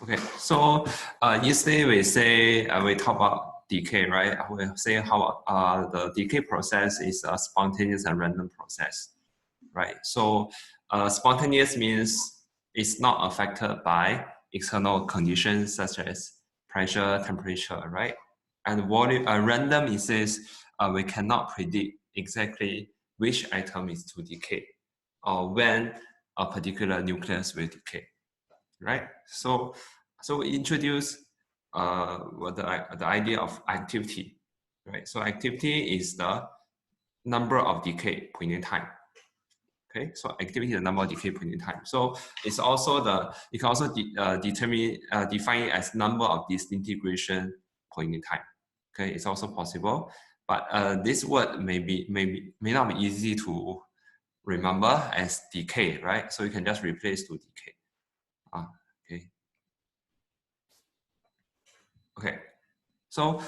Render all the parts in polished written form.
Okay, so yesterday we talk about decay, right? We say how the decay process is a spontaneous and random process, right? So spontaneous means it's not affected by external conditions such as pressure, temperature, right? And volume, random it says we cannot predict exactly which atom is to decay or when a particular nucleus will decay, right? So we introduce the idea of activity, right? So activity is the number of decay point in time. Okay, so activity is the number of decay point in time. So it's also you can also define it as number of disintegration point in time. Okay, it's also possible, but this word may not be easy to remember as decay, right? So you can just replace to decay. Okay, so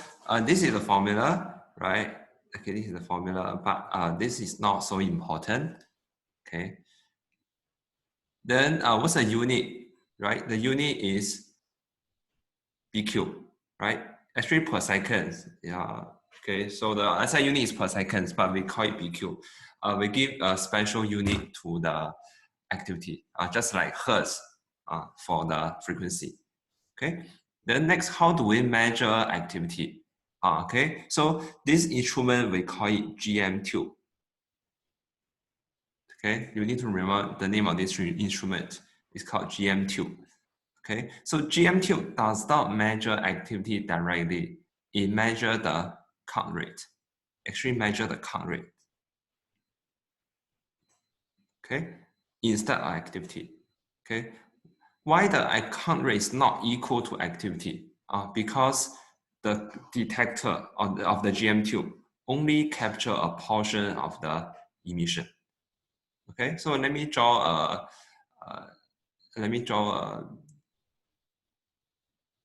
this is the formula, right? Okay, this is the formula, but this is not so important. Okay. Then what's the unit, right? The unit is BQ, right? Actually per second. Yeah. Okay, so the SI unit is per seconds, but we call it BQ. We give a special unit to the activity, just like Hertz for the frequency. Okay. Then next, how do we measure activity? Okay, so this instrument we call it GM2. Okay, you need to remember the name of this instrument. It's called GM2. Okay, so GM2 does not measure activity directly. It measures the count rate. Actually measure the count rate. Okay, instead of activity. Okay, why the count rate is not equal to activity? Because the detector of the GM2 only capture a portion of the emission. Okay, so let me draw a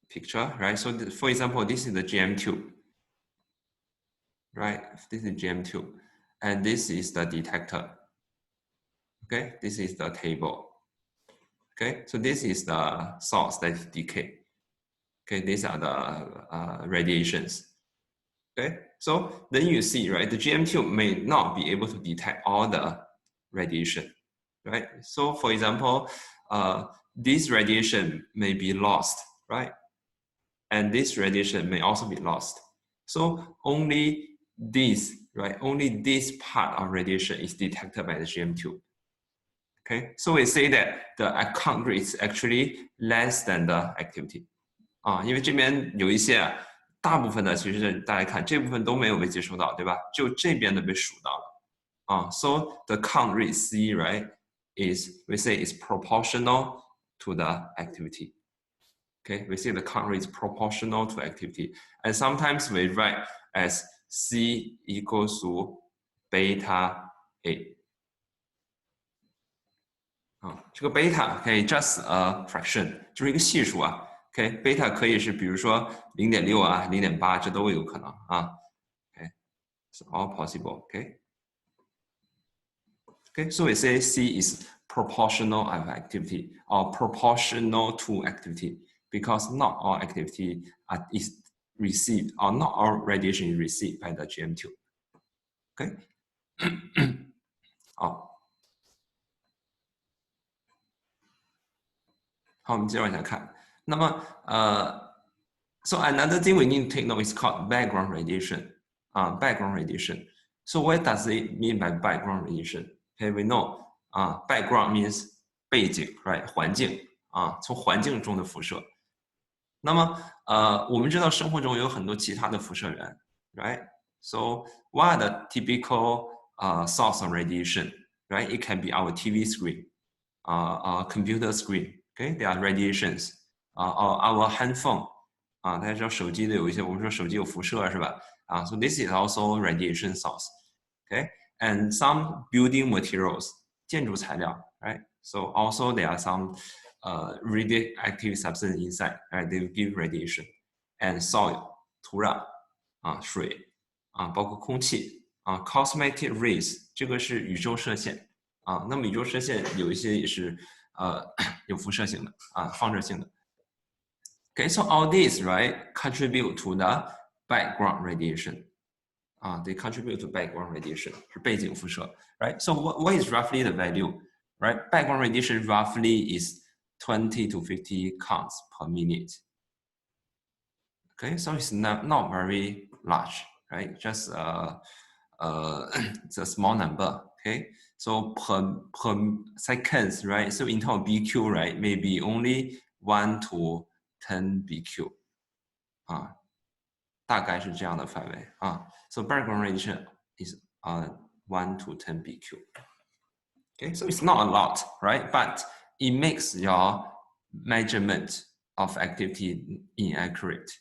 picture, right? So for example, this is the GM2, right? This is GM2, and this is the detector. Okay, this is the table. Okay, so this is the source that is decay. Okay, these are the radiations. Okay, so then you see, right, the GM2 may not be able to detect all the radiation, right? So for example, this radiation may be lost, right? And this radiation may also be lost. So only this, right, only this part of radiation is detected by the GM2. Okay, so we say that the count rate is actually less than the activity. 因为这边有一些大部分的其实大家看这部分都没有被接收到，对吧？就这边的被数到了。So the count rate C, right, is we say is proportional to the activity. Okay, we say the count rate is proportional to activity, and sometimes we write as C equals to beta A. 这个 beta 可以 just a fraction， 就是一个系数啊。Okay, beta 可以是比如说0.6啊、0.8，这都有可能啊。Okay, it's all possible. Okay. Okay, so we say C is proportional of activity or proportional to activity because not all activity is received or not all radiation is received by the GM2. Okay. 好，我们接着往下看。那么so another thing we need to take note is called background radiation. Background radiation. So what does it mean by background radiation? Okay, we know background means 背景 ，right? 环境从环境中的辐射。那么我们知道生活中有很多其他的辐射源 ，right? So what are the typical source of radiation? Right? It can be our TV screen, computer screen. Okay, there are radiations. Our handphone. 大家知道手机的有一些，我们说手机有辐射是吧？So this is also radiation source. Okay, and some building materials, 建筑材料 right? So also there are some radioactive substance inside, right? They will give radiation. And soil, 土壤水包括空气cosmic rays, 这个是宇宙射线那么宇宙射线有一些也是有辐射性的放射性的。Okay, so all these, right, contribute to the background radiation. They contribute to background radiation, 是背景辐射, right? So what is roughly the value, right? Background radiation roughly is 20 to 50 counts per minute. Okay, so it's not very large, right? Just it's a small number. Okay, so per seconds, right? So in terms of BQ, right, maybe only 1 to 10 BQ. 大概是这样的范围啊。So background radiation is 1 to 10 BQ. Okay, so it's not a lot, right? But it makes your measurement of activity inaccurate,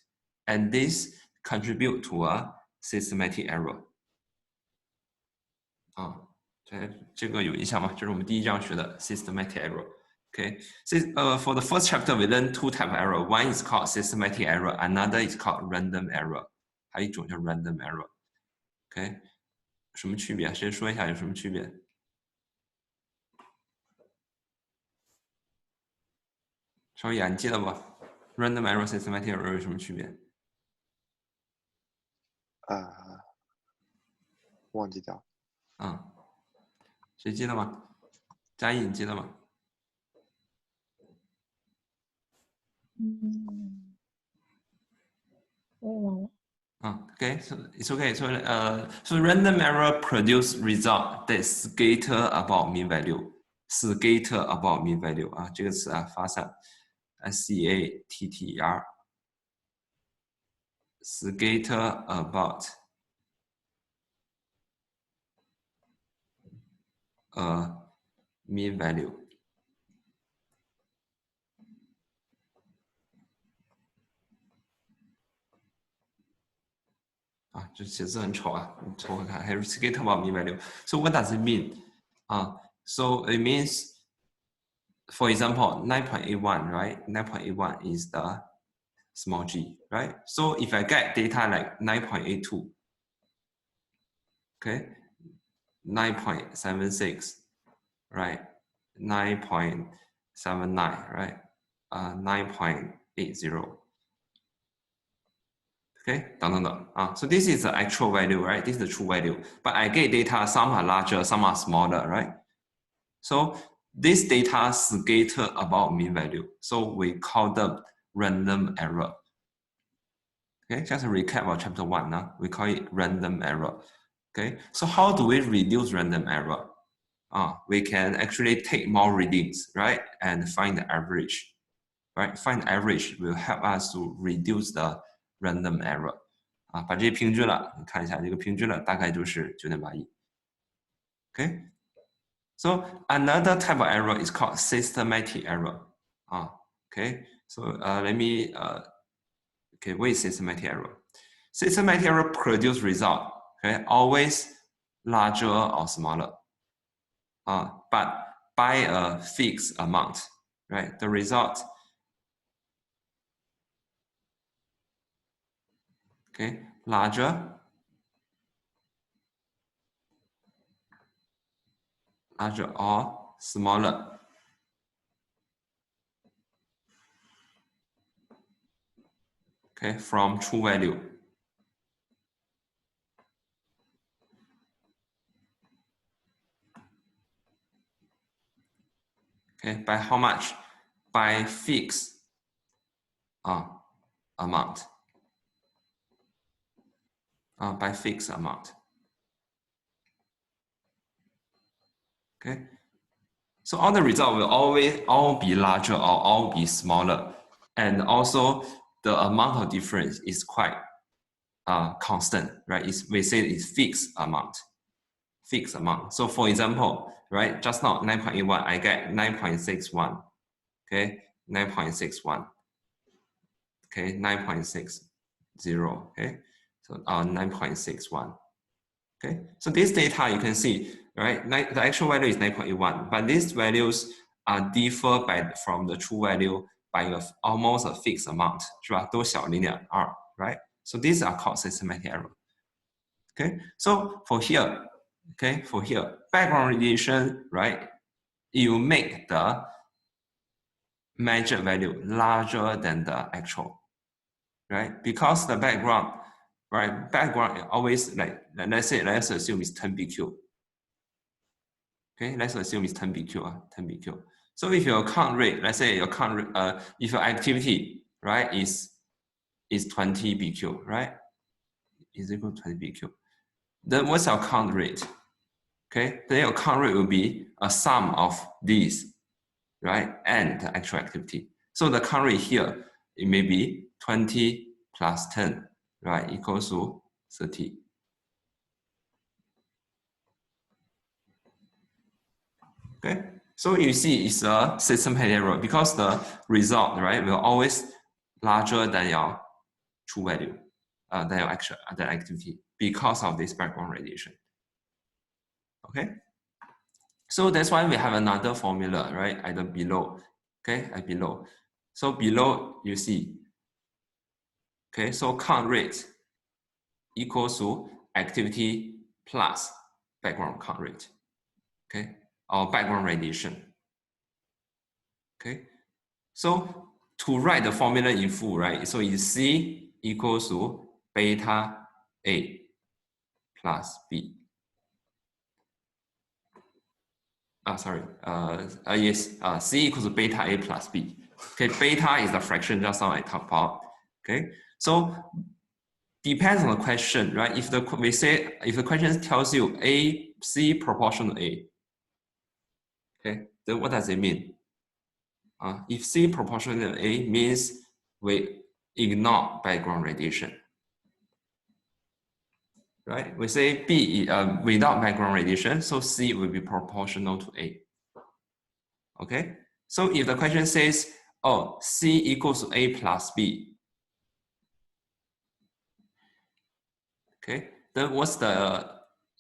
and this contribute to a systematic error. 这个有印象吗？这是我们第一章学的 systematic error. Okay, so for the first chapter, we learned two types of error. One is called systematic error, another is called random error. 还有一种叫 random error. Okay, 什么区别？谁说一下有什么区别？小野，你记得不 ？random error、systematic error 有什么区别？忘记掉。谁记得吗？嘉义，你记得吗？我也忘了。Okay, so it's okay. So random error produce result that scatter about mean value. Scatter about mean value 这个词发散 ，scatter. Scatter about mean value. 这写字很丑啊，你凑合看，还是 scatter about mean value. So what does it mean? So it means, for example, 9.81, right? 9.81 is the small g, right? So if I get data like 9.82, okay, 9.76, right? 9.79, right? 9.80. Okay, 等等等so this is the actual value, right? This is the true value. But I get data, some are larger, some are smaller, right? So this data scatter about mean value. So we call them random error. Okay, just a recap of chapter 1. We call it random error. Okay, so how do we reduce random error? We can actually take more readings, right? And find the average, right? Find the average will help us to reduce the random error. 把这些平均了，你看一下这个平均了，大概就是 9.81. Okay, so another type of error is called systematic error. Okay, so let me okay, what is systematic error? Systematic error produce result, okay, always larger or smaller, but by a fixed amount, right? The result, okay, larger or smaller. Okay, from true value. Okay, by how much? By fixed amount. By fixed amount. Okay, so all the results will always all be larger or all be smaller, and also the amount of difference is quite constant, right? We say it's fixed amount. Fixed amount. So for example, right, just now 9.81, I get 9.61. Okay, 9.61. Okay, 9.60. Okay, so 9.61. Okay, so this data you can see, right? The actual value is 9.81, but these values are differ from the true value by almost a fixed amount, 是吧？都小0.2, right? So these are called systematic error. Okay, so for here, background radiation, right? You make the measured value larger than the actual, right? Because the background, right? Background always let's assume it's 10 BQ. Okay, let's assume it's 10 BQ, 10 BQ. So if your count rate, let's say your count rate, if your activity, right, is 20 BQ, right, is equal to 20 BQ, then what's our count rate? Okay, then your count rate will be a sum of these, right, and the actual activity. So the count rate here, it may be 20 plus 10, right, equals to 30. Okay, so you see it's a system head error because the result, right, will always larger than your true value, than your actual the activity because of this background radiation. Okay, so that's why we have another formula, right, either below. Okay, at below. So below you see. Okay, so count rate equals to activity plus background count rate. Okay, or background radiation. Okay, so to write the formula in full, right? So it's C equals to beta A plus B. Yes, C equals to beta A plus B. Okay, beta is the fraction just now I talked about. Okay, so depends on the question, right? If the question tells you A, C proportional A, okay, then what does it mean? If C proportional to A means we ignore background radiation, right? We say B without background radiation, so C will be proportional to A. Okay, so if the question says, oh, C equals to A plus B, okay, then what's the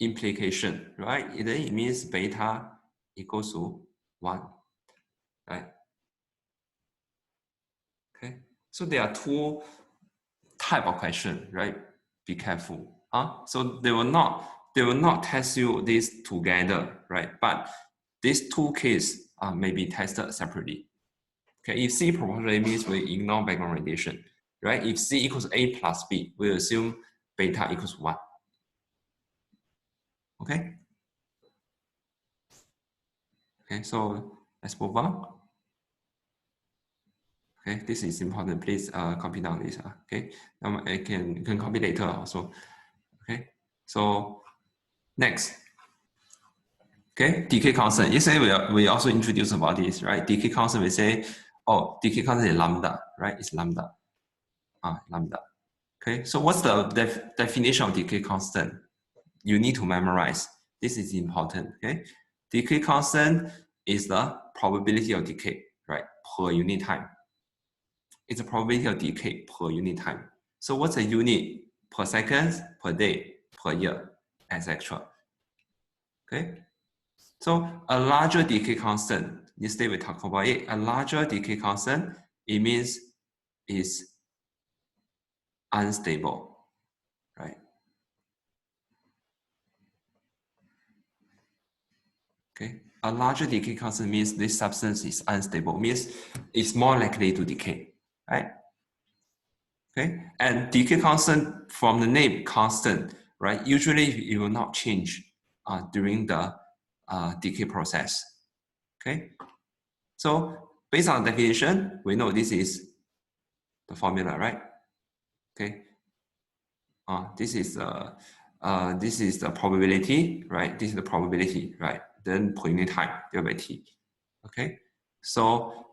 implication, right? Then it means beta equals to 1, right? Okay, so there are two type of question, right? Be careful. So they will not test you this together, right? But these two cases may be tested separately. Okay, if C proportionally means we ignore background radiation, right? If C equals A plus B, we assume beta equals 1. Okay. Okay, so let's move on. Okay, this is important. Please copy down this. Okay, I can copy later also. Okay, so next. Okay, decay constant. Yesterday we also introduced about this, right? Decay constant, we say, oh, decay constant is lambda, right? It's lambda. Lambda. Okay, so what's the definition of decay constant? You need to memorize. This is important. Okay, decay constant is the probability of decay, right, per unit time. It's a probability of decay per unit time. So what's a unit? Per second, per day, per year, etc. Okay. So a larger decay constant, yesterday we talked about it, a larger decay constant, it means is unstable, right? Okay, a larger decay constant means this substance is unstable, means it's more likely to decay, right? Okay, and decay constant from the name constant, right? Usually it will not change during the decay process. Okay, so based on the definition, we know this is the formula, right? Okay, this is the probability, right? This is the probability, right? Then per unit time divided by t. Okay, so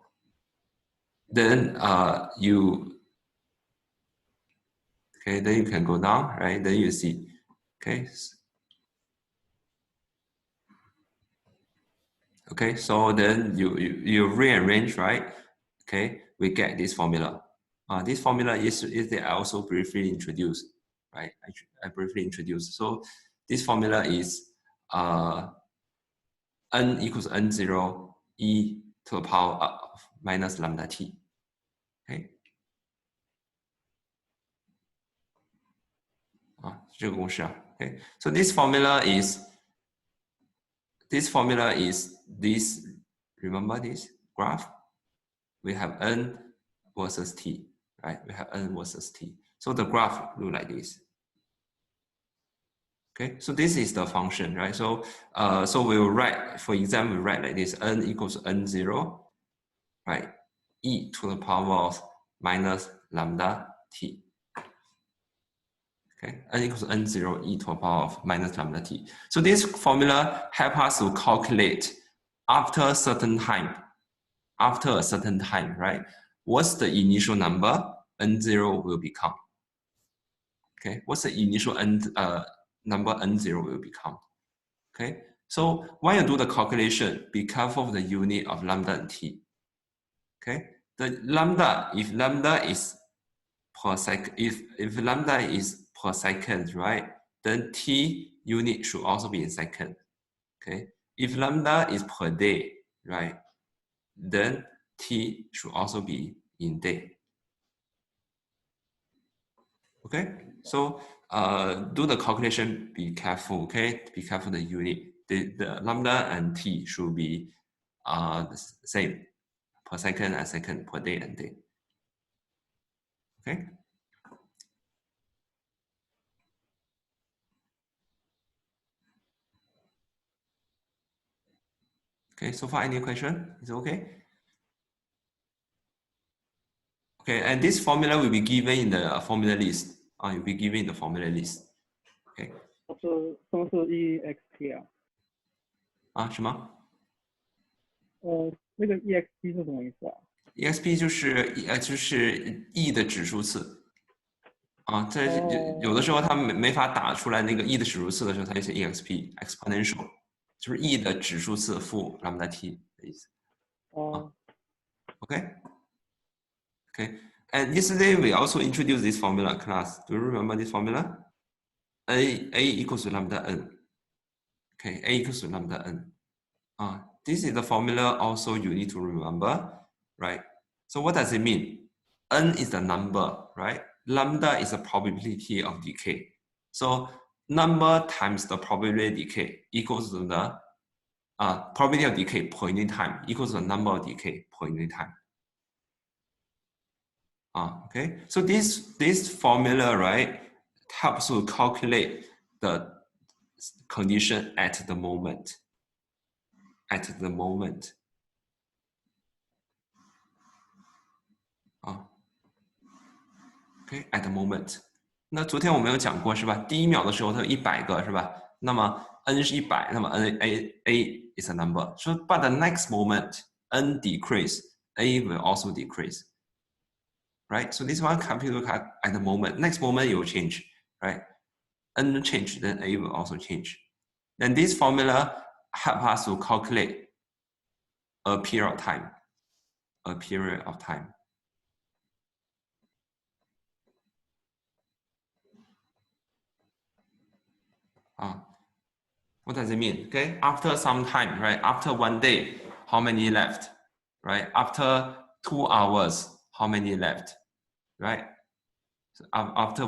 then then you can go down, right? Then you see, okay. Okay, so then you rearrange, right? Okay, we get this formula. This formula is I also briefly introduced, right? I briefly introduced. So this formula is n equals n0 e to the power of minus lambda t. Okay. 这个公式啊。Okay. So this formula is this. Remember this graph? we have n versus t, right? We have n versus t. So the graph look like this. Okay, so this is the function, right? So we will write, for example, we write like this: n equals n0, right? E to the power of minus lambda t. Okay, n equals n0 e to the power of minus lambda t. So this formula helps us to calculate after a certain time, right? What's the initial number n0 will become? Okay, what's the initial number n0 will become? Okay, so when you do the calculation, be careful of the unit of lambda and t. Okay, the lambda, if lambda is per second, if lambda is per second, right, then t unit should also be in second. Okay, if lambda is per day, right, then t should also be in day. Okay, so do the calculation, be careful, okay? Be careful the unit. The lambda and t should be the same per second and second, per day and day. Okay? Okay, so far any question? Is it okay? Okay, and this formula will be given in the formula list. You'll be given in the formula list. Okay. 什么是 EXP 啊？什么？那个 EXP 是什么意思啊 ？EXP 就是E 的指数次。这有的时候它没法打出来那个 E 的指数次的时候，它就写 EXP exponential， 就是 E 的指数次负 lambda t 的意思。Okay. And yesterday we also introduced this formula class. Do you remember this formula? A equals to lambda n. Okay, A equals to lambda n. This is the formula also you need to remember, right? So what does it mean? N is the number, right? Lambda is the probability of decay. So number times the probability of decay equals to the probability of decay per unit time equals to the number of decay per unit time. Okay, so this formula, right, helps to calculate the condition at the moment. At the moment. Okay, at the moment. 那昨天我们有讲过是吧？第一秒的时候它有100个是吧？那么 n 是100，那么 a is a number. So but the next moment n decrease, a will also decrease. Right? So this one computer at the moment. Next moment it will change, right? N change, then a will also change. Then this formula help us to calculate a period of time. A period of time. What does it mean? Okay, after some time, right? After 1 day, how many left? Right? After 2 hours, how many left? Right? So after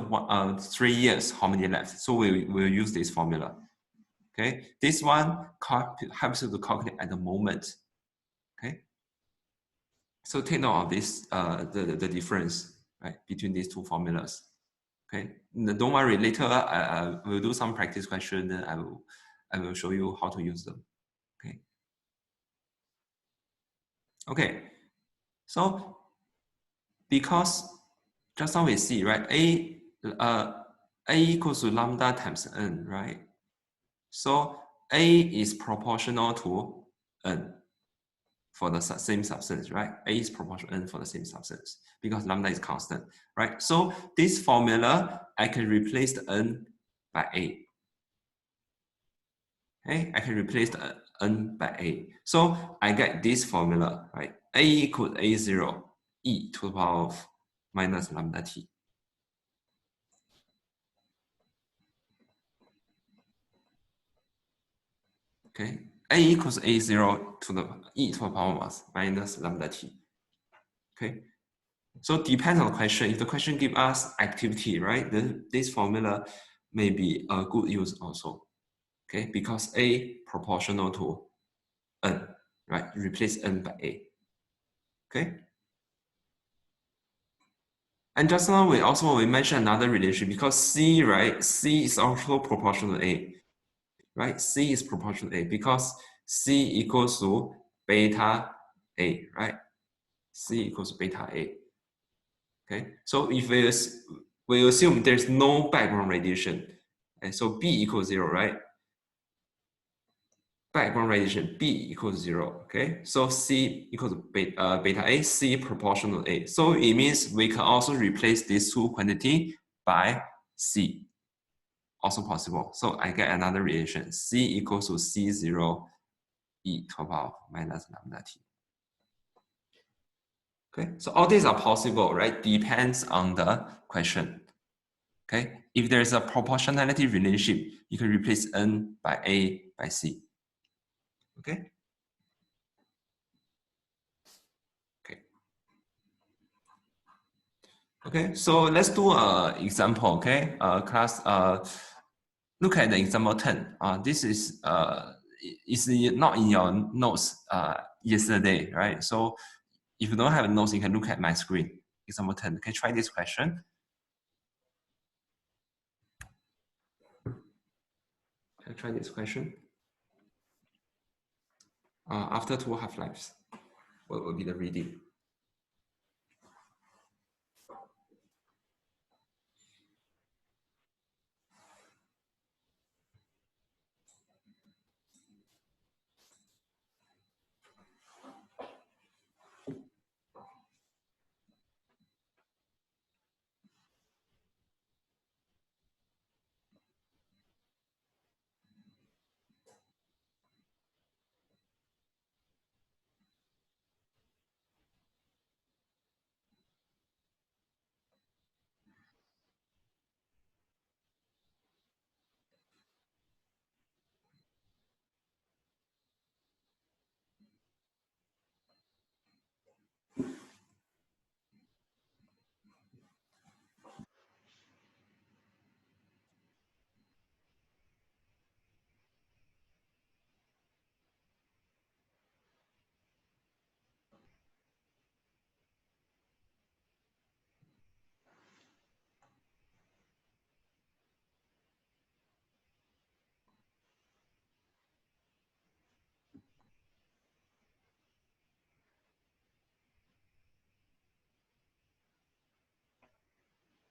3 years, how many left? So we'll use this formula. Okay, this one helps you to calculate at the moment. Okay, so take note of this, the difference, right, between these two formulas. Okay, don't worry. Later, we'll do some practice question. Then I will show you how to use them. Okay. Okay. So because just now we see, right, a equals to lambda times n, right? So a is proportional to n for the same substance, right? A is proportional to n for the same substance because lambda is constant, right? So this formula, I can replace the n by a. Okay, I can replace the n by a. So I get this formula, right? A equals a0 e to the power of minus lambda t. Okay, a equals a0 to the e to the power of minus lambda t. Okay, so depends on the question. If the question gives us activity, right, then this formula may be a good use also. Okay, because a proportional to n, right? Replace n by a. Okay. And just now we mentioned another relation because C, right? C is also proportional to A, right? C is proportional to A because C equals to beta A, right? C equals to beta A. Okay, so if we assume there's no background radiation, and so B equals 0, right? Background radiation B equals 0. Okay, so C equals beta A, C proportional A. So it means we can also replace these two quantity by C. Also possible. So I get another relation. C equals to C0 e to the power minus lambda t. Okay, so all these are possible, right? Depends on the question. Okay, if there's a proportionality relationship, you can replace N by A by C. Okay. Okay, so let's do an example. Okay, class. Look at the example 10. This is not in your notes yesterday, right? So if you don't have notes, you can look at my screen. Example 10. Okay, try this question. Can I try this question? After 2 half-lives, what will be the reading?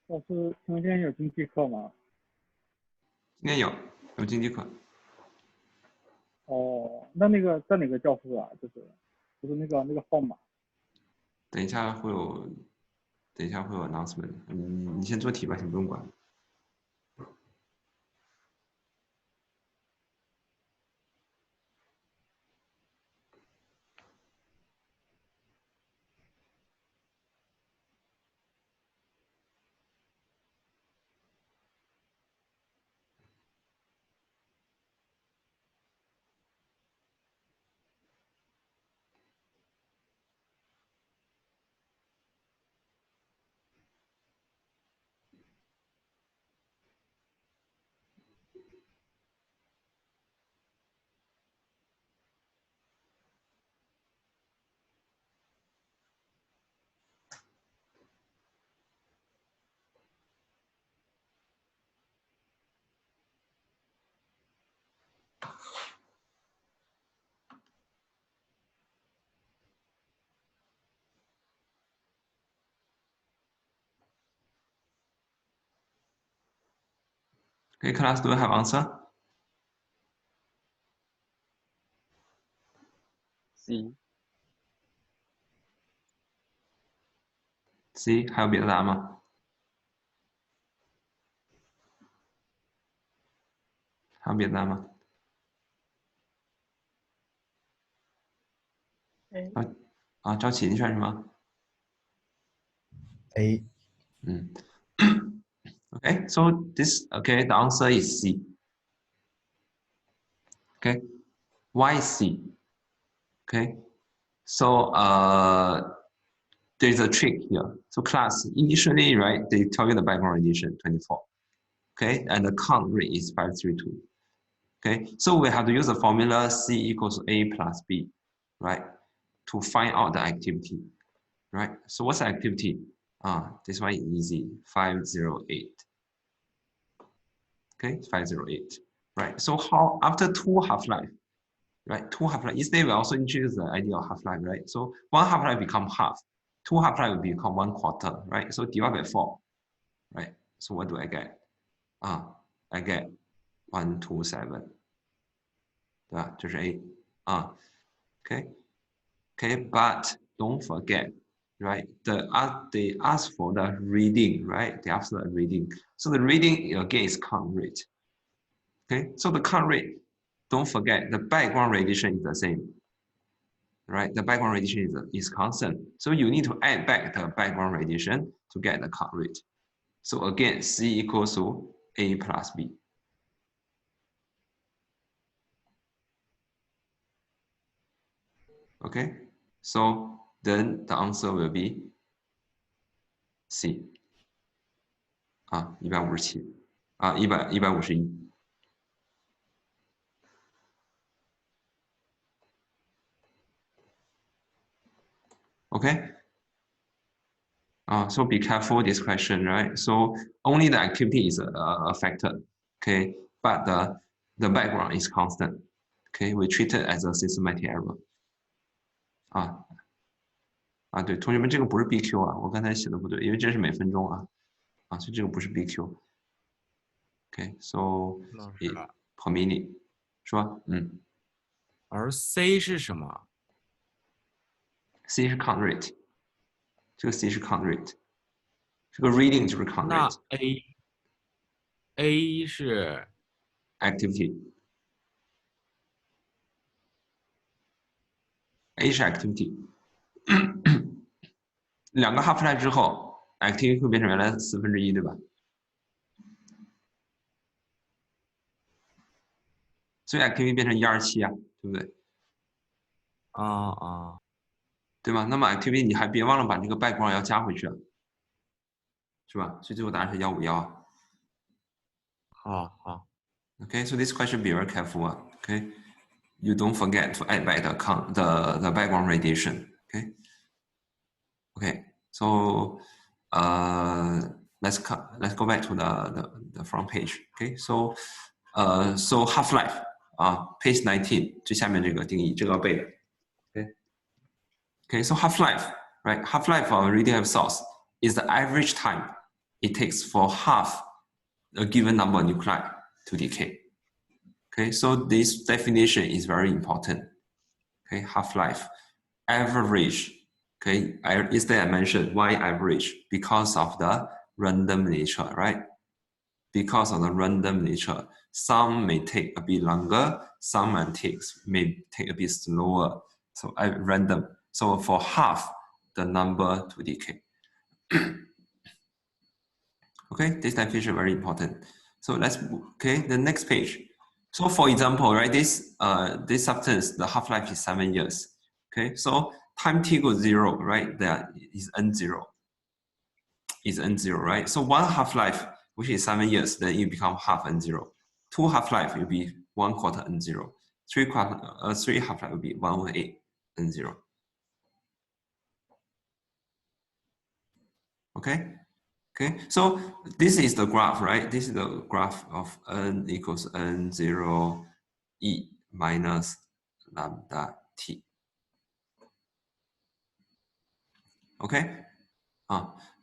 老师，请问今天有经济课吗？今天有经济课。哦，那个在哪个教室啊？就是那个号码。等一下会有 announcement。你先做题吧，先不用管。Okay, class, do you have answer? C C 还有别的答案吗？还有别的答案吗？ A 赵启，你选什么 A. Okay, so the answer is C. Okay, why C? Okay, so there's a trick here. So class, initially, right, they tell you the background radiation 24. Okay, and the count rate is 532. Okay, so we have to use the formula C equals A plus B, right, to find out the activity, right? So what's the activity? this one is easy, 508. Okay, 508. Right. So how after 2 half-life, right? 2 half-life. Instead, we also introduce the idea of half-life, right? So 1 half-life become half, 2 half-life will become 1/4, right? So divide by 4, right? So what do I get? I get 127. 对吧？这是 A Okay, but don't forget, right? They ask for the reading, right? They ask for the reading. So the reading again is count rate. Okay, so the count rate, don't forget the background radiation is the same, right? The background radiation is constant. So you need to add back the background radiation to get the count rate. So again, C equals to A plus B. Okay, so then the answer will be C. 157啊151 Okay. So be careful this question, right? So only the activity is affected, okay? But the background is constant, okay? We treat it as a systematic error. 对，同学们，这个不是 BQ 啊，我刚才写的不对，因为这是每分钟所以这个不是 BQ。Okay, so per minute 是吧？而 C 是什么 ？C 是 count rate， 这个 C 是 count rate， 这个 reading 就是 count 那 rate。A 是 activity。A 是 activity， 2个 half-life 之后 ，activity 会变成原来1/4，对吧？所以 activity 变成127对不对？对吗？那么 activity 你还别忘了把这个 background 要加回去是吧？所以最后答案是151好。Okay, so this question be very careful Okay, you don't forget to add back the background radiation. Okay, so let's go back to the front page. Okay, so so half-life page 19 最下面这个定义，这个要背的。Okay, so half-life, right? Half-life of a radioactive source is the average time it takes for half a given number of nuclei to decay. Okay, so this definition is very important. Okay, half-life, average. Okay, instead I mentioned why average? Because of the random nature, right? Because of the random nature, some may take a bit longer, some may take a bit slower. So random. So for half the number to decay. Okay, this definition is very important. So the next page. So for example, right, this substance, the half-life is 7 years. Okay, so time t equals 0, right? That is n0. Is n0, right? So 1 half-life, which is 7 years, then it become half n0. 2 half-life will be 1/4 n0. 3 half-life will be 1/8 n0. Okay, so this is the graph, right? This is the graph of n equals n0 e minus lambda t. OK，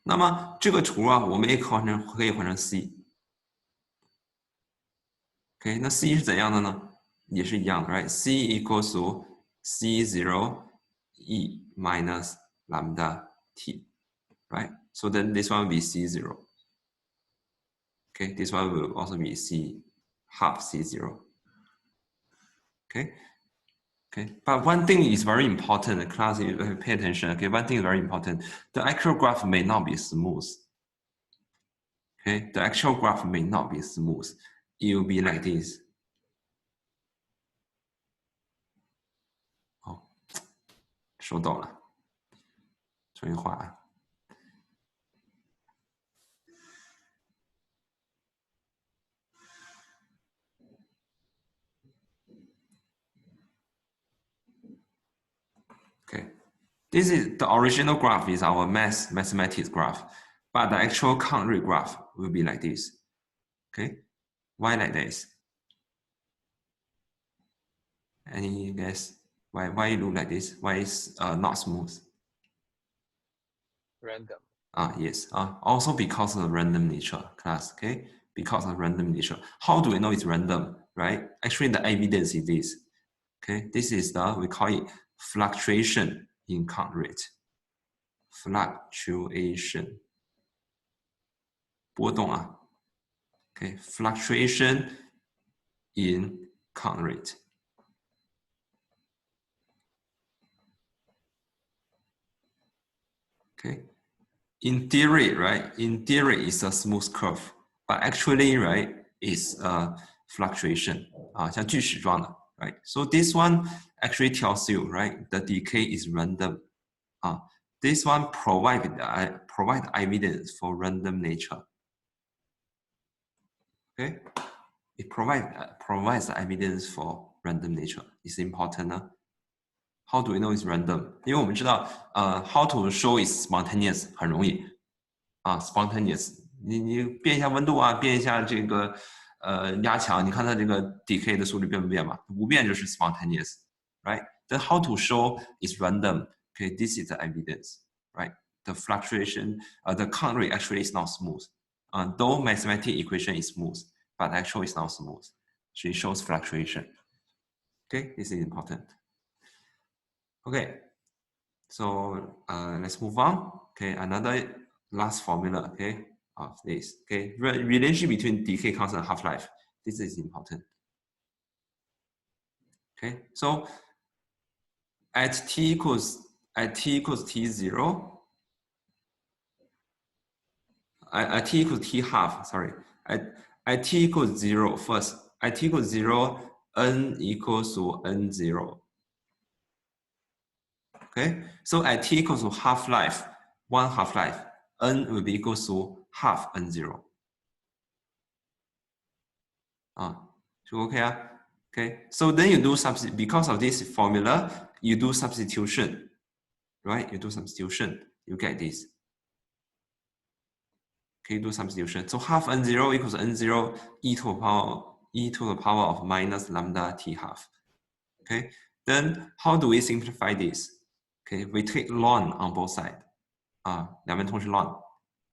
那么这个图我们也可以换成 c。OK， 那 c 是怎样的呢？也是一样的 ，right？c equals to c0 e minus lambda t，right？ So then this one will be c0. Okay, this one will also be half c0. Okay, but one thing is very important. The class, you pay attention. Okay, one thing is very important. The actual graph may not be smooth. Okay, the actual graph may not be smooth. It will be like this. 手抖了，重新画。Okay, This is the original graph is our mathematics graph, but the actual count rate graph will be like this. Okay, why like this? Any guess? Why it look like this? Why is not smooth? Random. Yes. Also because of the random nature, class. Okay, because of random nature. How do we know it's random? Right? Actually, the evidence is this. Okay, this is we call it fluctuation in count rate. Fluctuation. 波动啊。Okay, fluctuation in count rate. Okay, in theory, right? In theory, it's a smooth curve, but actually, right, it's a fluctuation. 像锯齿状的, right? So this one actually tells you, right, the decay is random. This one provide evidence for random nature. Okay, it provides evidence for random nature. It's important. How do we know it's random? 因为我们知道how to show is spontaneous 很容易spontaneous 你变一下温度变一下这个压强，你看它这个 decay 的速率变不变嘛？不变就是 spontaneous, right? Then how to show is random? Okay, this is the evidence, right? The fluctuation, the count rate actually is not smooth. Though mathematical equation is smooth, but actually it's not smooth. So it shows fluctuation. Okay, this is important. Okay, so let's move on. Okay, another last formula, okay, of this. Okay, relationship between decay constant and half-life. This is important. Okay, so at t equals t0, at t equals t half, sorry, at t equals 0 first, at t equals 0, n equals to n0. Okay, so at t equals to half-life, one half-life, n will be equals to half n0. So okay, okay. So then you do because of this formula, you do substitution, right? You do substitution, you get this. Okay, do substitution. So half n0 equals n0 e to the power of minus lambda t half. Okay, then how do we simplify this? Okay, we take ln on both sides. 两边同时 ln.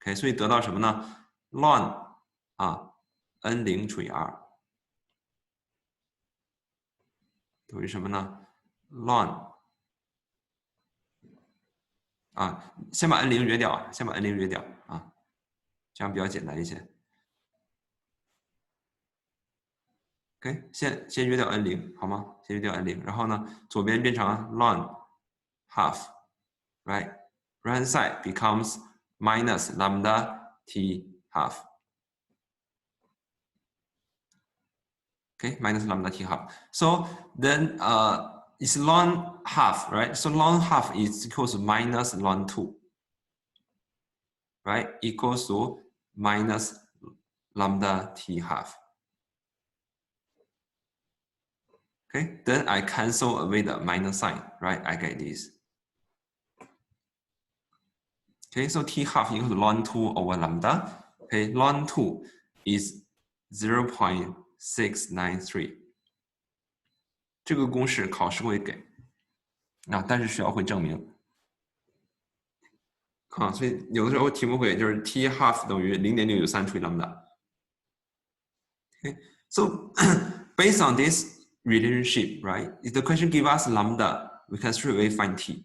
Okay, 所以得到什么呢 ？ln n0除以2等于什么呢 ？ln 先把 n0 约掉，先把 n0 约掉这样比较简单一些。OK， 先约掉 n0 好吗？先约掉 n0， 然后呢，左边变成 ln half，right？ Right hand side becomes minus lambda t half. Okay, minus lambda t half. So then it's ln half, right? So ln half is equals to minus ln 2, right? Equals to minus lambda t half. Okay, then I cancel away the minus sign, right? I get this. Okay, so t half equals to ln 2 over lambda. Okay, ln 2 is 0.693. 这个公式考试会给，但是需要会证明。所以有的时候题目会就是 t half 等于0.693除以 lambda。Okay, so based on this relationship, right? If the question give us lambda, we can straight away find t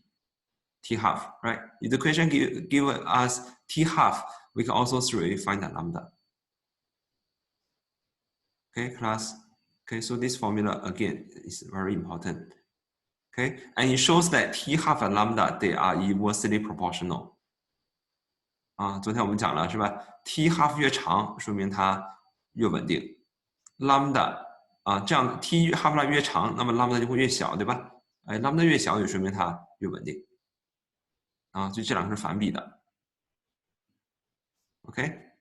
half, right? If the question give us t half, we can also straight away find the lambda. Okay, class. Okay, so this formula again is very important. Okay, and it shows that t half and lambda they are inversely proportional. 昨天我们讲了是吧 ？t half 越长，说明它越稳定。lambda 这样 t half 越长，那么 lambda 就会越小，对吧？lambda 越小，就说明它越稳定。所以这两个是反比的。OK。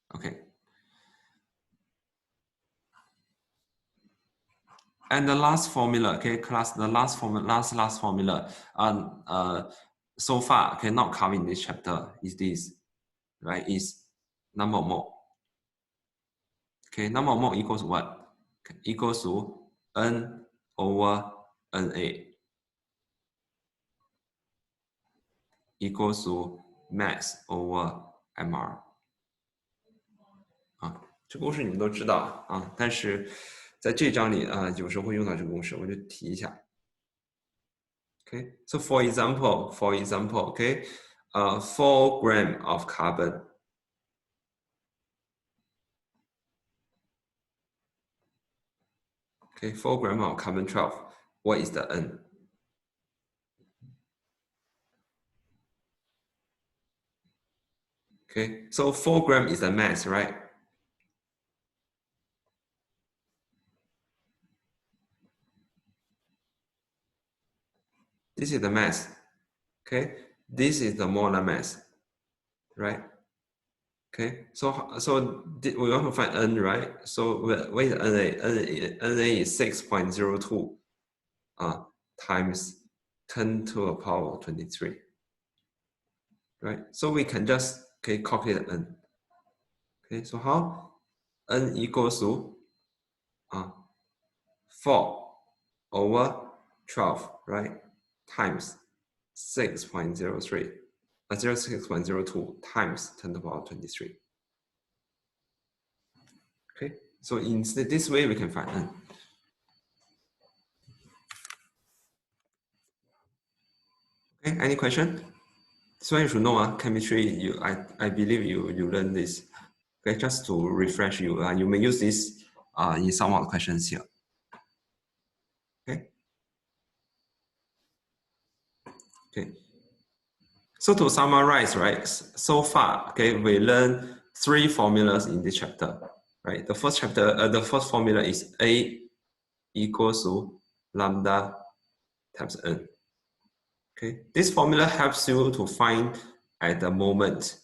OK。And the last formula, okay, class, the last formula, last formula, so far, okay, not covered in this chapter is this, right? Is number of mole. Okay, number of mole equals what? Okay, equals to N over NA equals to mass over MR。啊，这公式你们都知道啊，但是在这章里啊，有时候会用到这个公式，我就提一下。Okay, so for example, okay, 4 gram of carbon. Okay, 4 gram of carbon 12. What is the N? Okay, so 4 gram is the mass, right? This is the mass. Okay, this is the molar mass, right? Okay, so we want to find N, right? So what is NA? NA is 6.02 times 10 to the power 23, right? So we can just calculate N. Okay, so how? N equals to 4 over 12, right? Times 6.03, 06.02 times 10 to the power 23. Okay, so in this way we can find N. Okay, any question? So you should know chemistry. I believe you learn this. Okay, just to refresh you. You may use this in some of the questions here. Okay. Okay. So to summarize, right? So far, okay, we learned 3 formulas in this chapter, right? The first chapter, the first formula is A equals to lambda times N. Okay, this formula helps you to find at the moment,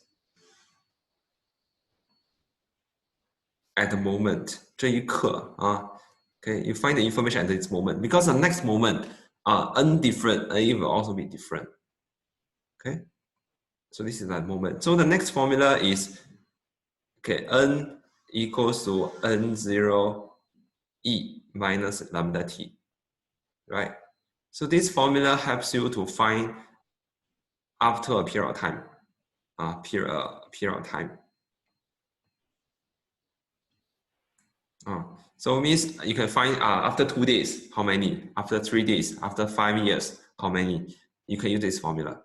这一刻啊 okay, you find the information at this moment because the next moment N different, A will also be different. Okay, so this is that moment. So the next formula is N equals to N0 E minus lambda T, right? So this formula helps you to find after a period of time, period of time. So it means you can find after 2 days, how many? After 3 days, after 5 years, how many? You can use this formula.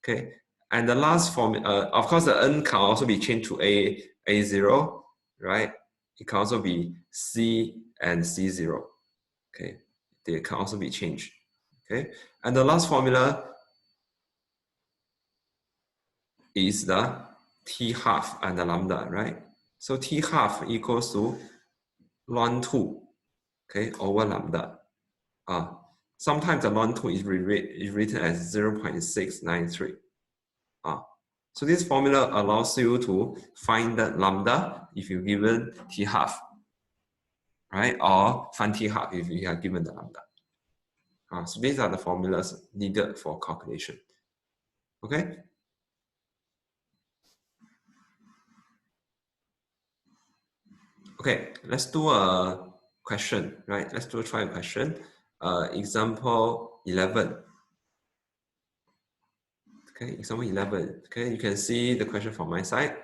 Okay, and the last formula, of course, the N can also be changed to A0, right? It can also be C and C0. Okay, they can also be changed. Okay, and the last formula is the T half and the lambda, right? So T half equals to ln 2, okay, over lambda. Sometimes the ln 2 is written as 0.693. So this formula allows you to find the lambda if you're given T half, right? Or find T half if you are given the lambda. So these are the formulas needed for calculation. Okay? Okay, let's do a question, right? Let's try a question. Example 11. Okay, example 11. Okay, you can see the question from my side.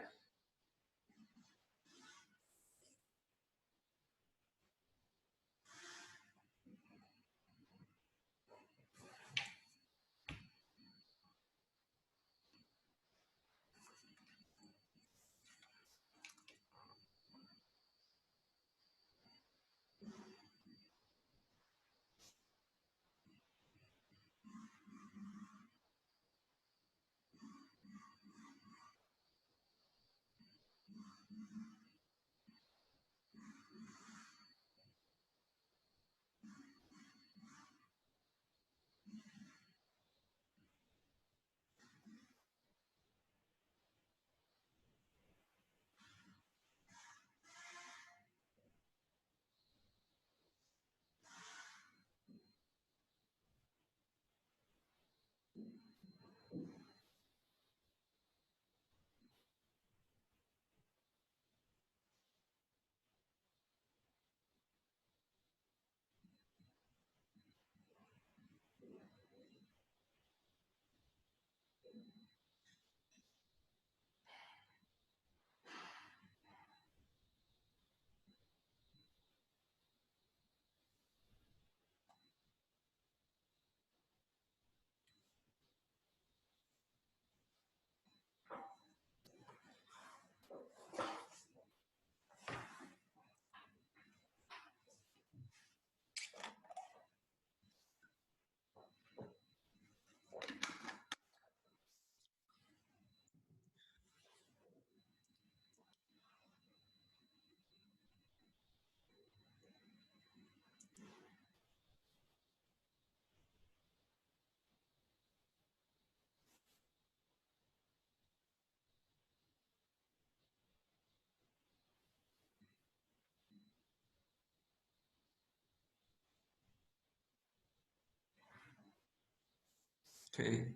Okay.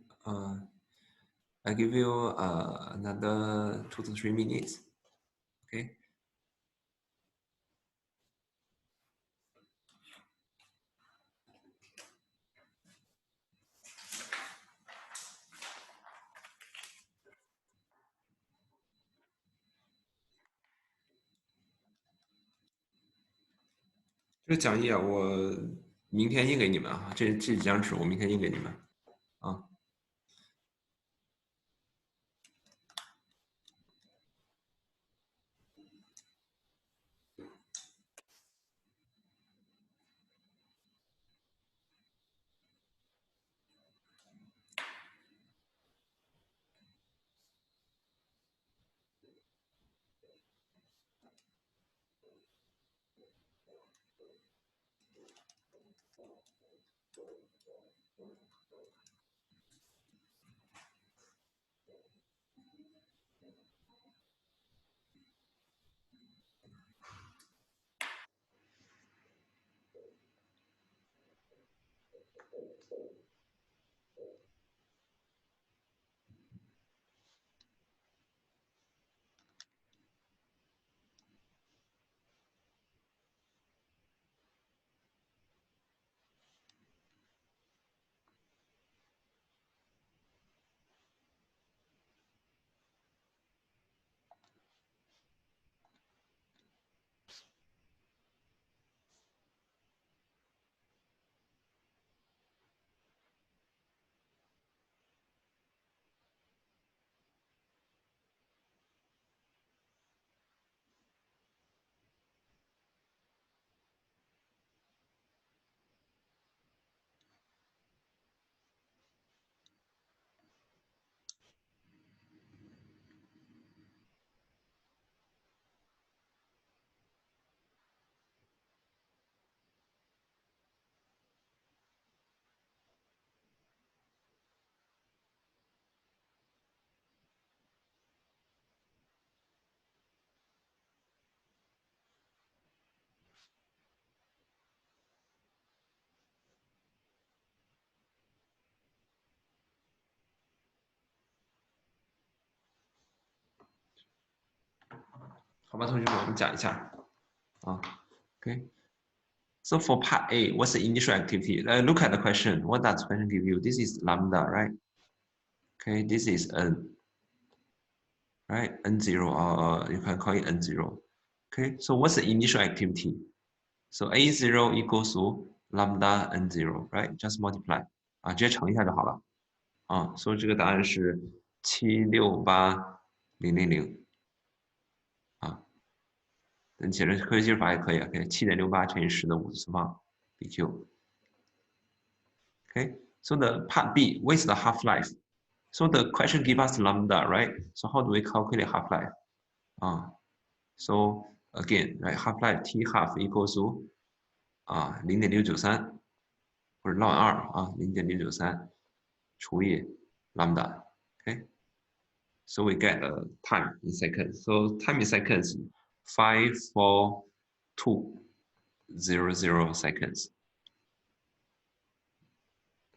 I give you another 2 to 3 minutes. Okay.这个讲义啊，我明天印给你们啊，这几张纸我明天印给你们啊。好吧，同学们，我们讲一下啊。Okay. So for part A, what's the initial activity? Look at the question. What does the question give you? This is lambda, right? Okay, this is n, right? N0, or you can call it N0. Okay, so what's the initial activity? So A0 equals to lambda N0, right? Just multiply. 啊，直接乘一下就好了。啊，所以这个答案是768,000。啊，等写成科学记法也可以啊，可以7.68乘以10的5次方 BQ。Okay, so the part B, what is the half-life? So the question gives us lambda, right? So how do we calculate half-life? So again, right, half-life T half equals to 0.693或者ln 20.693除以 lambda. Okay, so we get the time in seconds. So time in seconds 54200 seconds.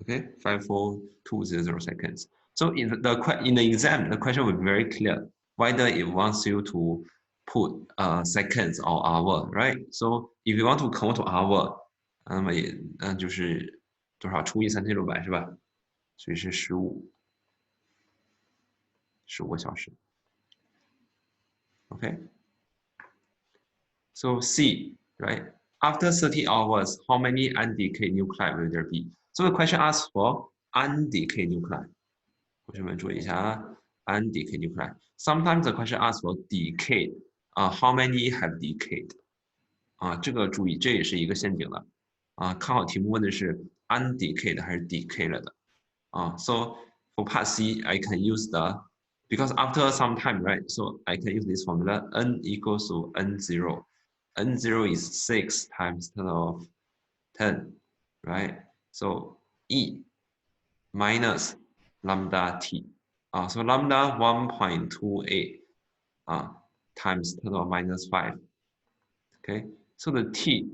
Okay, 54200 seconds. So in the exam, the question will be very clear whether it wants you to put seconds or hour, right? So if you want to convert to hour, 那么也就是多少除以3600是吧？所以是15个小时。Okay. So C, right? After 30 hours, how many undecayed nuclei will there be? So the question asks for undecayed nuclei. 同学们注意一下啊 ，undecayed nuclei. Sometimes the question asks for decayed. How many have decayed? 这个注意，这也是一个陷阱的。看好题目问的是 undecayed 还是 decay 了的。So for part C, I can use because after some time, right? So I can use this formula. N equals to N0. N0 is 6 times 10 of 10, right? So E minus lambda T. So lambda 1.28 times 10 to the minus 5. Okay, so the T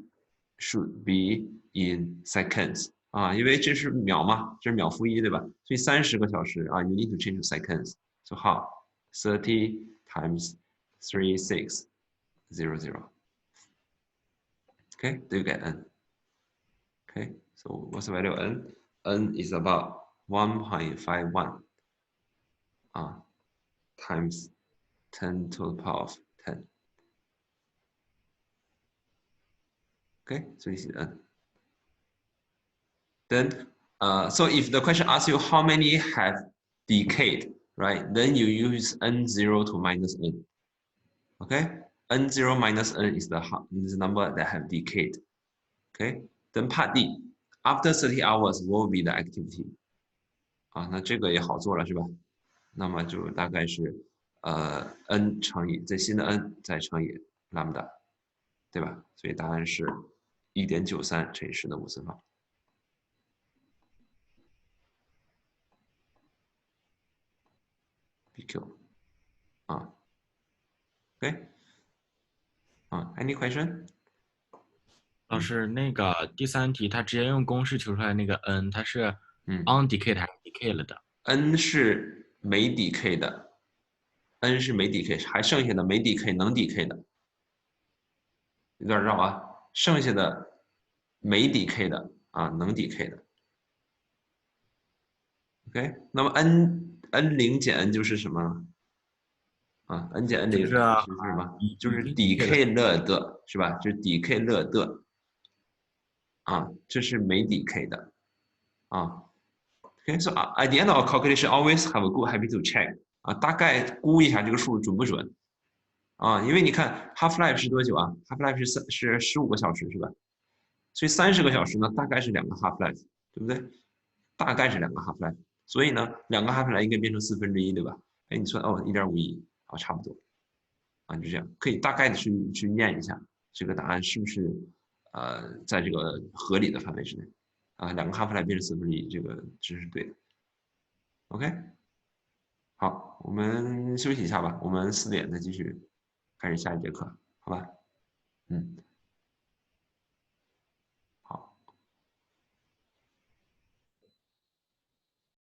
should be in seconds. 啊，因为这是秒嘛，这是秒负1，对吧？所以30个小时啊 ，you need to change to seconds. So how? 30 times 3600. Okay, do you get n? Okay, so what's the value of n? N is about 1.51 times 10 to the power of 10. Okay, so this is n. Then, so if the question asks you how many have decayed, right? Then you use n0 to minus n. Okay, n0 minus n is the number that have decayed. Okay, then part D, after 30 hours, what will be the activity? 那这个也好做了是吧？那么就大概是n 乘以这新的 n 再乘以 lambda， 对吧？所以答案是1.93乘以10的5次方。BQ OK any question？ 老师，那个第3题，他直接用公式求出来那个 n，它是 undecayed 还是 decay 了的 ？n 是没 decay 的 ，n 是没 decay， 还剩下的没 decay 能 decay 的，有点绕啊。剩下的没 decay 的能 decay 的。OK， 那么 n0减 n 就是什么n 减 n 0就是是什么？就是 decay 了的，是吧？就是 decay 了的这是没 decay 的OK， so at the end of calculation, always have a good habit to check 大概估一下这个数准不准因为你看 Halflife 是多久啊 ？Halflife 是15个小时是吧？所以30个小时呢，大概是2个 Halflife， 对不对？大概是2个 Halflife， 所以呢，2个 Halflife 应该变成1/4，对吧？哎，你算1.51差不多就这样，可以大概的去念一下这个答案是不是在这个合理的范围之内2个 Halflife 变成1/4，这个这是对的。OK， 好，我们休息一下吧，我们4点再继续开始下一节课，好吧？